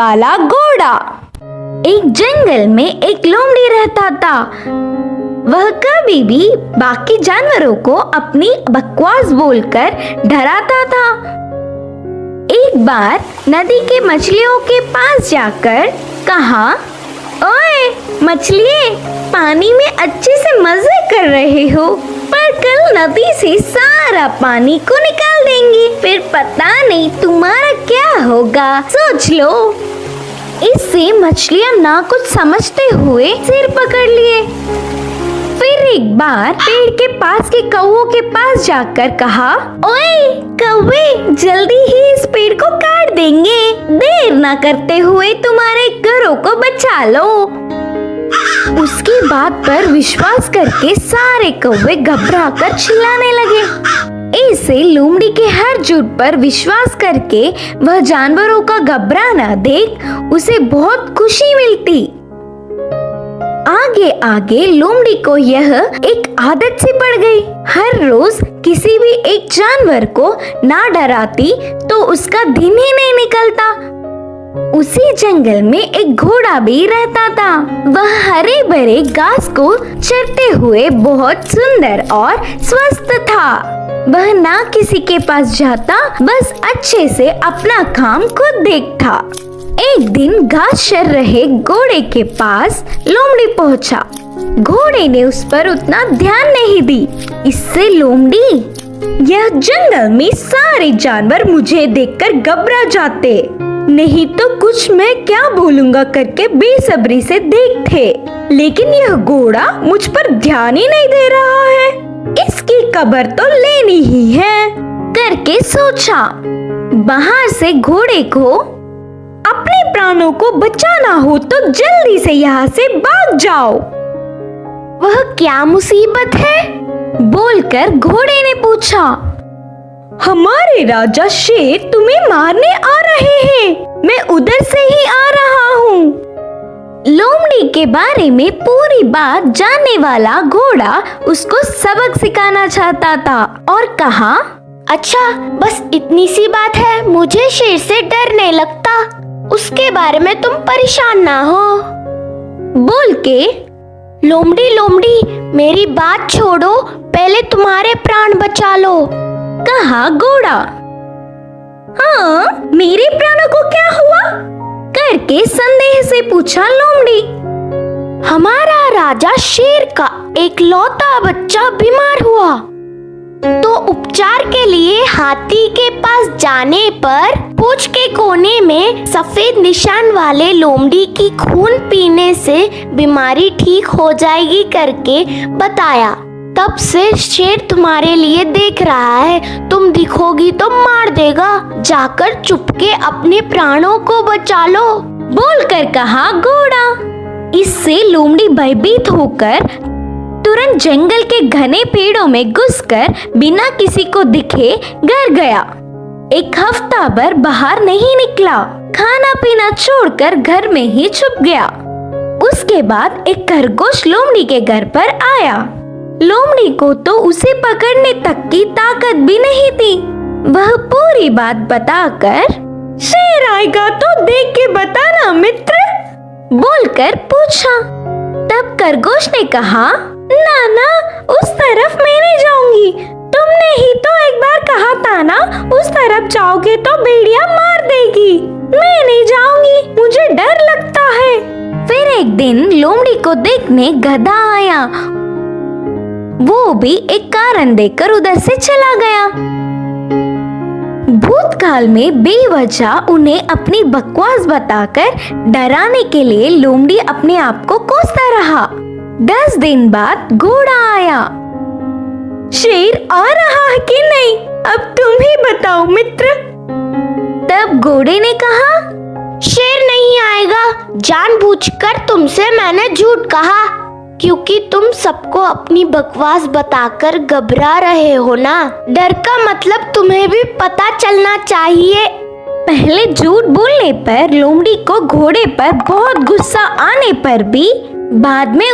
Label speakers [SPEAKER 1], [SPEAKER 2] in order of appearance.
[SPEAKER 1] काला घोड़ा। एक जंगल में एक लोमड़ी रहता था। वह कभी भी बाकी जानवरों को अपनी बकवास बोलकर डराता था। एक बार नदी के मछलियों के पास जाकर कहा, ओए मछलिए, पानी में अच्छे से मजे कर रहे हो, पर कल नदी से सारा पानी को निकाल देंगे, फिर पता नहीं तुम्हारा क्या होगा, सोच लो। इससे मछलियां ना कुछ समझते हुए सिर पकड़ लिए। फिर एक बार पेड़ के पास के कौवों के पास जाकर कहा, ओए कौवे, जल्दी ही इस पेड़ को काट देंगे, देर ना करते हुए तुम्हारे घरों को बचा लो। उसकी बात पर विश्वास करके सारे कौवे घबराकर चिल्लाने लगे। ऐसे लोमड़ी के हर झूठ पर विश्वास करके वह जानवरों का घबराना देख उसे बहुत खुशी मिलती। आगे आगे लोमड़ी को यह एक आदत सी पड़ गई। हर रोज किसी भी एक जानवर को ना डराती तो उसका दिन ही नहीं निकलता। उसी जंगल में एक घोड़ा भी रहता था। वह हरे भरे घास को चरते हुए बहुत सुंदर और स्वस्थ था। वह ना किसी के पास जाता, बस अच्छे से अपना काम खुद देखता। एक दिन घास चर रहे घोड़े के पास लोमड़ी पहुंचा। घोड़े ने उस पर उतना ध्यान नहीं दी। इससे लोमड़ी, यह जंगल में सारे जानवर मुझे देखकर घबरा जाते, नहीं तो कुछ मैं क्या बोलूंगा करके बेसब्री से देखते, लेकिन यह घोड़ा मुझ पर ध्यान ही नहीं दे रहा है, इसकी खबर तो लेनी ही है करके सोचा। बाहर से घोड़े को अपने प्राणों को बचाना हो तो जल्दी से यहाँ से भाग जाओ। वह क्या मुसीबत है? बोलकर घोड़े ने पूछा। हमारे राजा शेर तुम्हें मारने आ रहे हैं, मैं उधर से ही आ रहा हूँ। लोमड़ी के बारे में पूरी बात जानने वाला घोड़ा उसको सबक सिखाना चाहता था और कहा, अच्छा बस इतनी सी बात है, मुझे शेर से डर नहीं लगता, उसके बारे में तुम परेशान ना हो। बोल के लोमड़ी लोमड़ी मेरी बात छोड़ो, पहले तुम्हारे प्राण बचा लो, कहा घोड़ा। हाँ, मेरे प्राणों को क्या हुआ? करके संदेह से पूछा लोमड़ी। हमारा राजा शेर का एक लौता बच्चा बीमार हुआ, तो उपचार के लिए हाथी के पास जाने पर पूंछ के कोने में सफेद निशान वाले लोमड़ी की खून पीने से बीमारी ठीक हो जाएगी करके बताया। तब से शेर तुम्हारे लिए देख रहा है, तुम दिखोगी तो मार देगा, जाकर चुपके अपने प्राणों को बचा लो, बोलकर कहा घोड़ा। इससे लोमड़ी भयभीत होकर तुरंत जंगल के घने पेड़ों में घुसकर बिना किसी को दिखे घर गया। एक हफ्ता भर बाहर नहीं निकला, खाना पीना छोड़कर घर में ही छुप गया। उसके बाद एक खरगोश लोमड़ी के घर पर आया। लोमड़ी को तो उसे पकड़ने तक की ताकत भी नहीं थी। वह पूरी बात बताकर, शेर आएगा तो देख के बताना मित्र, बोलकर पूछा। तब खरगोश ने कहा, ना ना, उस तरफ मैं नहीं जाऊंगी, तुमने ही तो एक बार कहा था ना, उस तरफ जाओगे तो भेड़िया मार देगी, मैं नहीं जाऊंगी, मुझे डर लगता है। फिर एक दिन लोमड़ी को देखने गधा आया। वो भी एक कारण देकर उधर से चला गया। भूतकाल में बेवजह उन्हें अपनी बकवास बताकर डराने के लिए लोमड़ी अपने आप को कोसता रहा। 10 दिन बाद घोड़ा आया। शेर आ रहा है कि नहीं, अब तुम ही बताओ मित्र। तब घोड़े ने कहा, शेर नहीं आएगा, जानबूझकर तुमसे मैंने झूठ कहा, क्योंकि तुम सबको अपनी बकवास बताकर घबरा रहे हो ना। डर का मतलब तुम्हें भी पता चलना चाहिए। पहले झूठ बोलने पर लोमड़ी को घोड़े पर बहुत गुस्सा आने पर भी बाद में